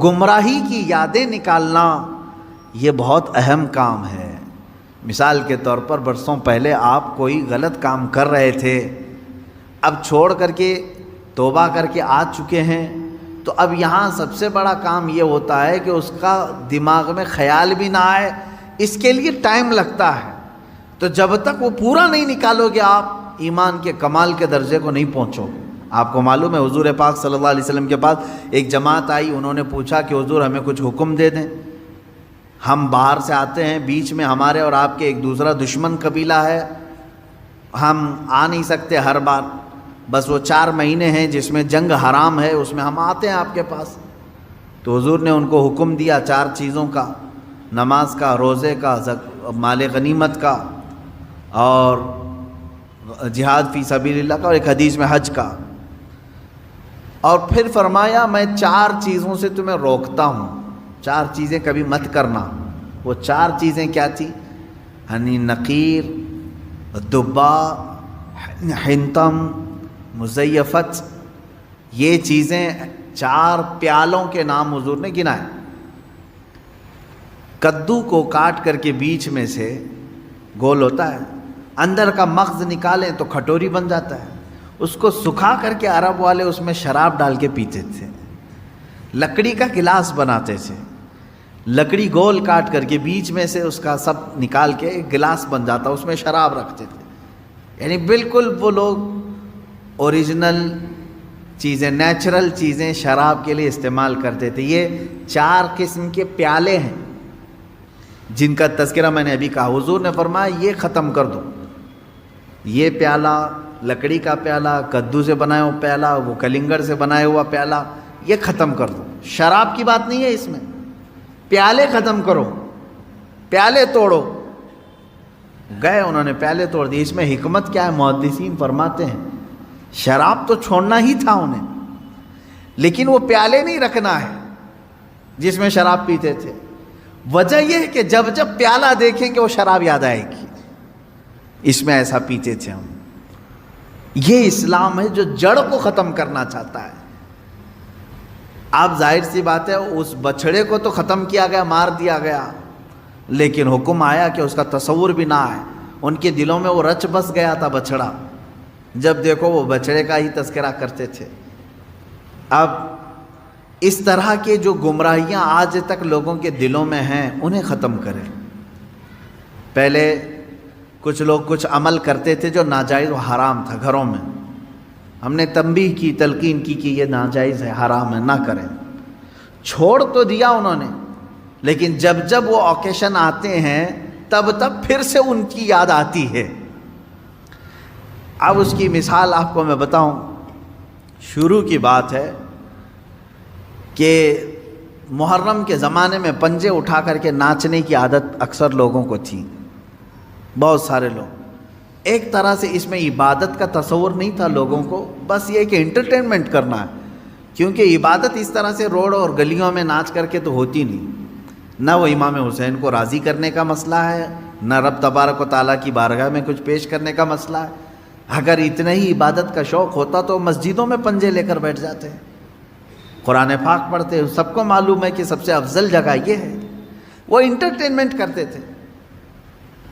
گمراہی کی یادیں نکالنا یہ بہت اہم کام ہے۔ مثال کے طور پر برسوں پہلے آپ کوئی غلط کام کر رہے تھے، اب چھوڑ کر کے توبہ کر کے آ چکے ہیں، تو اب یہاں سب سے بڑا کام یہ ہوتا ہے کہ اس کا دماغ میں خیال بھی نہ آئے، اس کے لیے ٹائم لگتا ہے۔ تو جب تک وہ پورا نہیں نکالو گے آپ ایمان کے کمال کے درجے کو نہیں پہنچو گے۔ آپ کو معلوم ہے حضور پاک صلی اللہ علیہ وسلم کے پاس ایک جماعت آئی، انہوں نے پوچھا کہ حضور ہمیں کچھ حکم دے دیں، ہم باہر سے آتے ہیں، بیچ میں ہمارے اور آپ کے ایک دوسرا دشمن قبیلہ ہے، ہم آ نہیں سکتے ہر بار، بس وہ 4 مہینے ہیں جس میں جنگ حرام ہے، اس میں ہم آتے ہیں آپ کے پاس۔ تو حضور نے ان کو حکم دیا 4 چیزوں کا، نماز کا، روزے کا، مال غنیمت کا، اور جہاد فی سبیل اللہ کا، اور ایک حدیث میں حج کا۔ اور پھر فرمایا میں 4 چیزوں سے تمہیں روکتا ہوں، 4 چیزیں کبھی مت کرنا۔ وہ 4 چیزیں کیا تھی؟ یعنی نقیر، دبا، حنتم، مزیفت، یہ چیزیں 4 پیالوں کے نام حضور نے گنائے۔ کدو کو کاٹ کر کے بیچ میں سے گول ہوتا ہے، اندر کا مغز نکالیں تو کھٹوری بن جاتا ہے، اس کو سکھا کر کے عرب والے اس میں شراب ڈال کے پیتے تھے۔ لکڑی کا گلاس بناتے تھے، لکڑی گول کاٹ کر کے بیچ میں سے اس کا سب نکال کے ایک گلاس بن جاتا، اس میں شراب رکھتے تھے۔ یعنی بالکل وہ لوگ اوریجنل چیزیں، نیچرل چیزیں شراب کے لیے استعمال کرتے تھے۔ یہ 4 قسم کے پیالے ہیں جن کا تذکرہ میں نے ابھی کہا۔ حضور نے فرمایا یہ ختم کر دو، یہ پیالہ، لکڑی کا پیالہ، کدو سے بنایا ہوا پیالہ، وہ کلنگڑ سے بنایا ہوا پیالہ، یہ ختم کر دو۔ شراب کی بات نہیں ہے اس میں، پیالے ختم کرو، پیالے توڑو۔ گئے انہوں نے پیالے توڑ دیے۔ اس میں حکمت کیا ہے؟ محدثین فرماتے ہیں شراب تو چھوڑنا ہی تھا انہیں، لیکن وہ پیالے نہیں رکھنا ہے جس میں شراب پیتے تھے۔ وجہ یہ ہے کہ جب جب پیالہ دیکھیں گے وہ شراب یاد آئے گی، اس میں ایسا پیتے تھے ہم۔ یہ اسلام ہے جو جڑ کو ختم کرنا چاہتا ہے۔ آپ ظاہر سی بات ہے اس بچڑے کو تو ختم کیا گیا، مار دیا گیا، لیکن حکم آیا کہ اس کا تصور بھی نہ آئے۔ ان کے دلوں میں وہ رچ بس گیا تھا بچڑا، جب دیکھو وہ بچڑے کا ہی تذکرہ کرتے تھے۔ اب اس طرح کے جو گمراہیاں آج تک لوگوں کے دلوں میں ہیں انہیں ختم کریں۔ پہلے کچھ لوگ کچھ عمل کرتے تھے جو ناجائز و حرام تھا گھروں میں، ہم نے تنبیہ کی، تلقین کی کہ یہ ناجائز ہے، حرام ہے، نہ کریں۔ چھوڑ تو دیا انہوں نے، لیکن جب جب وہ اوکیشن آتے ہیں تب تب پھر سے ان کی یاد آتی ہے۔ اب اس کی مثال آپ کو میں بتاؤں۔ شروع کی بات ہے کہ محرم کے زمانے میں پنجے اٹھا کر کے ناچنے کی عادت اکثر لوگوں کو تھی، بہت سارے لوگ۔ ایک طرح سے اس میں عبادت کا تصور نہیں تھا لوگوں کو، بس یہ کہ انٹرٹینمنٹ کرنا ہے، کیونکہ عبادت اس طرح سے روڈ اور گلیوں میں ناچ کر کے تو ہوتی نہیں۔ نہ وہ امام حسین کو راضی کرنے کا مسئلہ ہے، نہ رب تبارک و تعالیٰ کی بارگاہ میں کچھ پیش کرنے کا مسئلہ ہے۔ اگر اتنا ہی عبادت کا شوق ہوتا تو مسجدوں میں پنجے لے کر بیٹھ جاتے ہیں، قرآن پاک پڑھتے۔ سب کو معلوم ہے کہ سب سے افضل جگہ یہ ہے۔ وہ انٹرٹینمنٹ کرتے تھے۔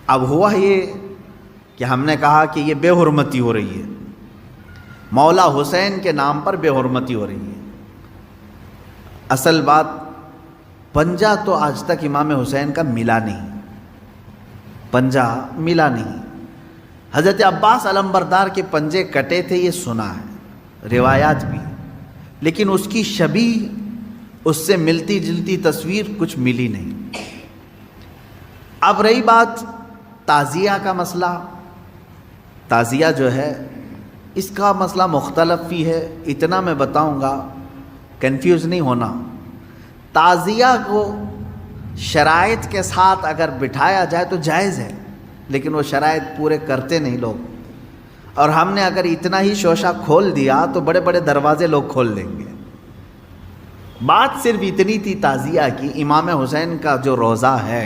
اب ہوا یہ کہ ہم نے کہا کہ یہ بے حرمتی ہو رہی ہے، مولا حسین کے نام پر بے حرمتی ہو رہی ہے۔ اصل بات پنجہ تو آج تک امام حسین کا ملا نہیں، پنجہ ملا نہیں۔ حضرت عباس علمبردار کے پنجے کٹے تھے یہ سنا ہے، روایات بھی، لیکن اس کی شبیہ، اس سے ملتی جلتی تصویر کچھ ملی نہیں۔ اب رہی بات تعزیہ کا مسئلہ، تعزیہ جو ہے اس کا مسئلہ مختلف بھی ہے، اتنا میں بتاؤں گا، کنفیوز نہیں ہونا۔ تعزیہ کو شرائط کے ساتھ اگر بٹھایا جائے تو جائز ہے، لیکن وہ شرائط پورے کرتے نہیں لوگ، اور ہم نے اگر اتنا ہی شوشہ کھول دیا تو بڑے بڑے دروازے لوگ کھول لیں گے۔ بات صرف اتنی تھی تعزیہ کی، امام حسین کا جو روضہ ہے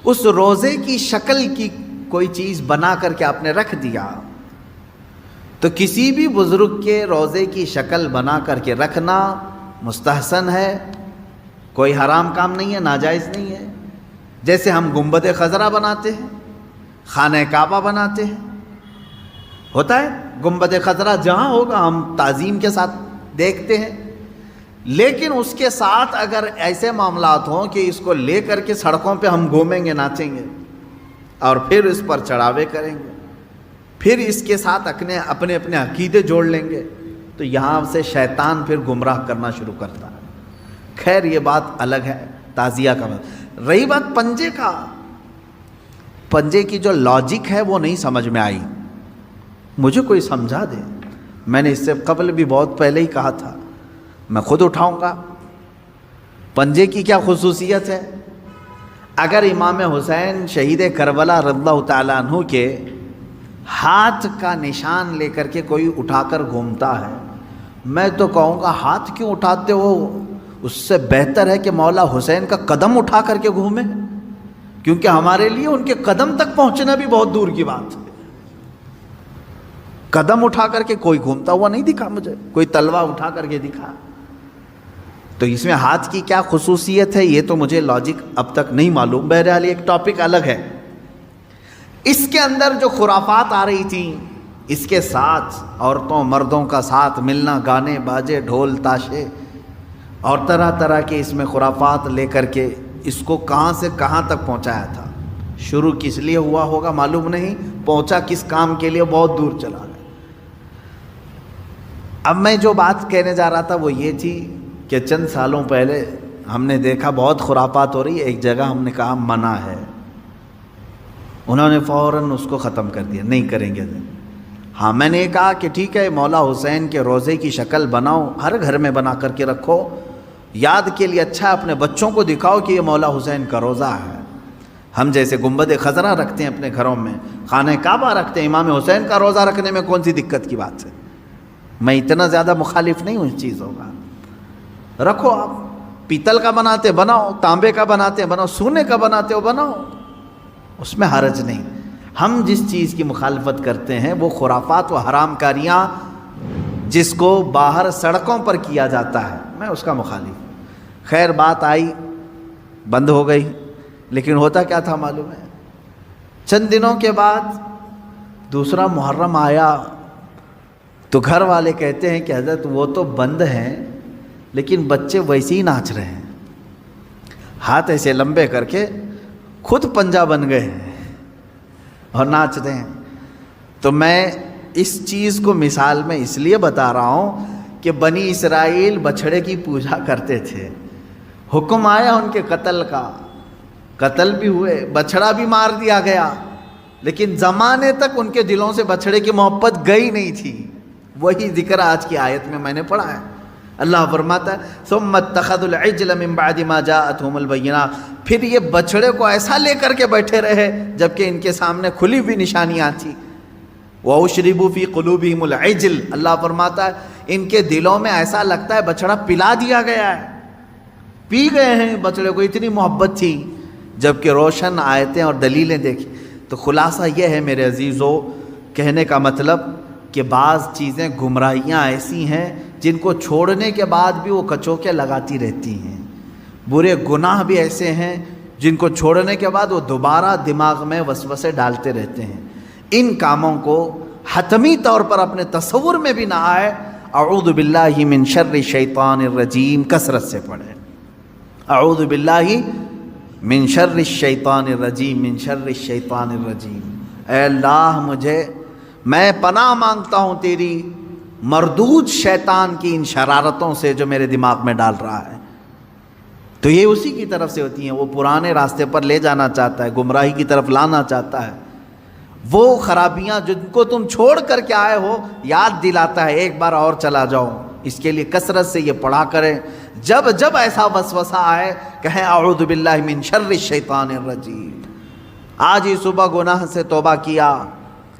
اس روضے کی شکل کی کوئی چیز بنا کر کے آپ نے رکھ دیا، تو کسی بھی بزرگ کے روضے کی شکل بنا کر کے رکھنا مستحسن ہے، کوئی حرام کام نہیں ہے، ناجائز نہیں ہے. جیسے ہم گنبد خضرا بناتے ہیں، خانہ کعبہ بناتے ہیں، ہوتا ہے گنبد خضرا جہاں ہوگا ہم تعظیم کے ساتھ دیکھتے ہیں. لیکن اس کے ساتھ اگر ایسے معاملات ہوں کہ اس کو لے کر کے سڑکوں پہ ہم گھومیں گے، ناچیں گے اور پھر اس پر چڑھاوے کریں گے، پھر اس کے ساتھ اپنے اپنے عقیدے جوڑ لیں گے، تو یہاں سے شیطان پھر گمراہ کرنا شروع کرتا ہے. خیر یہ بات الگ ہے، تعزیہ کا بات. رہی بات پنجے کا، پنجے کی جو لاجک ہے وہ نہیں سمجھ میں آئی. مجھے کوئی سمجھا دے. میں نے اس سے قبل بھی بہت پہلے ہی کہا تھا، میں خود اٹھاؤں گا. پنجے کی کیا خصوصیت ہے؟ اگر امام حسین شہید کربلا رضی اللہ تعالیٰ عنہ کے ہاتھ کا نشان لے کر کے کوئی اٹھا کر گھومتا ہے، میں تو کہوں گا ہاتھ کیوں اٹھاتے ہو؟ اس سے بہتر ہے کہ مولا حسین کا قدم اٹھا کر کے گھومیں، کیونکہ ہمارے لیے ان کے قدم تک پہنچنا بھی بہت دور کی بات ہے. قدم اٹھا کر کے کوئی گھومتا ہوا نہیں دکھا مجھے، کوئی تلوار اٹھا کر کے دکھا. تو اس میں ہاتھ کی کیا خصوصیت ہے یہ تو مجھے لاجک اب تک نہیں معلوم. بہرحال ایک ٹاپک الگ ہے. اس کے اندر جو خرافات آ رہی تھیں، اس کے ساتھ عورتوں مردوں کا ساتھ ملنا، گانے باجے ڈھول تاشے اور طرح طرح کے اس میں خرافات لے کر کے اس کو کہاں سے کہاں تک پہنچایا تھا. شروع کس لیے ہوا ہوگا معلوم نہیں، پہنچا کس کام کے لیے بہت دور چلا گیا. اب میں جو بات کہنے جا رہا تھا وہ یہ تھی کہ چند سالوں پہلے ہم نے دیکھا بہت خرافات ہو رہی ہے. ایک جگہ ہم نے کہا منع ہے، انہوں نے فوراً اس کو ختم کر دیا، نہیں کریں گے. ہاں میں نے کہا کہ ٹھیک ہے مولا حسین کے روزے کی شکل بناؤ، ہر گھر میں بنا کر کے رکھو، یاد کے لیے اچھا اپنے بچوں کو دکھاؤ کہ یہ مولا حسین کا روزہ ہے. ہم جیسے گنبد خضرا رکھتے ہیں اپنے گھروں میں، خانہ کعبہ رکھتے ہیں، امام حسین کا روزہ رکھنے میں کون سی دقت کی بات ہے؟ میں اتنا زیادہ مخالف نہیں ہوں اس چیزوں کا. رکھو، آپ پیتل کا بناتے بناؤ، تانبے کا بناتے بناؤ، سونے کا بناتے ہو بناؤ، اس میں حرج نہیں. ہم جس چیز کی مخالفت کرتے ہیں وہ خرافات و حرام کاریاں جس کو باہر سڑکوں پر کیا جاتا ہے، میں اس کا مخالف ہوں. خیر بات آئی، بند ہو گئی. لیکن ہوتا کیا تھا معلوم ہے؟ چند دنوں کے بعد دوسرا محرم آیا تو گھر والے کہتے ہیں کہ حضرت وہ تو بند ہیں لیکن بچے ویسے ہی ناچ رہے ہیں، ہاتھ ایسے لمبے کر کے خود پنجا بن گئے ہیں اور ناچ رہے ہیں. تو میں اس چیز کو مثال میں اس لیے بتا رہا ہوں کہ بنی اسرائیل بچھڑے کی پوجا کرتے تھے، حکم آیا ان کے قتل کا، قتل بھی ہوئے، بچھڑا بھی مار دیا گیا، لیکن زمانے تک ان کے دلوں سے بچھڑے کی محبت گئی نہیں تھی. وہی ذکر آج کی آیت میں نے پڑھا ہے. اللہ فرماتا ہے ثم اتخذوا العجل من بعد ما جاءتهم البینات، پھر یہ بچھڑے کو ایسا لے کر کے بیٹھے رہے جبکہ ان کے سامنے کھلی ہوئی نشانیاں تھیں. وَأُشْرِبُوا فِي قُلُوبِهِمُ الْعِجْلَ، اللہ فرماتا ہے ان کے دلوں میں ایسا لگتا ہے بچڑا پلا دیا گیا ہے، پی گئے ہیں بچڑے کو، اتنی محبت تھی. جبکہ روشن آیتیں اور دلیلیں دیکھی. تو خلاصہ یہ ہے میرے عزیزو، کہنے کا مطلب کہ بعض چیزیں گمراہیاں ایسی ہیں جن کو چھوڑنے کے بعد بھی وہ کچوکے لگاتی رہتی ہیں. برے گناہ بھی ایسے ہیں جن کو چھوڑنے کے بعد وہ دوبارہ دماغ میں وسوسے ڈالتے رہتے ہیں. ان کاموں کو حتمی طور پر اپنے تصور میں بھی نہ آئے. اعوذ باللہ من شر الشیطان الرجیم کثرت سے پڑھیں. اعوذ باللہ من شر الشیطان الرجیم، من شر الشیطان الرجیم. اے اللہ میں پناہ مانگتا ہوں تیری مردود شیطان کی ان شرارتوں سے جو میرے دماغ میں ڈال رہا ہے. تو یہ اسی کی طرف سے ہوتی ہیں، وہ پرانے راستے پر لے جانا چاہتا ہے، گمراہی کی طرف لانا چاہتا ہے. وہ خرابیاں جن کو تم چھوڑ کر کے آئے ہو یاد دلاتا ہے ایک بار اور چلا جاؤ. اس کے لیے کثرت سے یہ پڑھا کریں. جب جب ایسا وسوسہ آئے کہیں اعوذ باللہ من شر الشیطان الرجیم. آج ہی صبح گناہ سے توبہ کیا،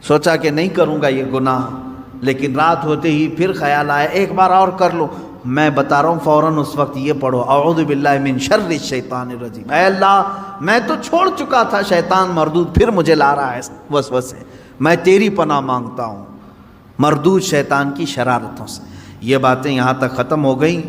سوچا کہ نہیں کروں گا یہ گناہ، لیکن رات ہوتے ہی پھر خیال آیا ایک بار اور کر لو. میں بتا رہا ہوں فوراً اس وقت یہ پڑھو اعوذ باللہ من شر الشیطان الرجیم. اے اللہ میں تو چھوڑ چکا تھا شیطان مردود، پھر مجھے لا رہا ہے وسوسے، میں تیری پناہ مانگتا ہوں مردود شیطان کی شرارتوں سے. یہ باتیں یہاں تک ختم ہو گئیں.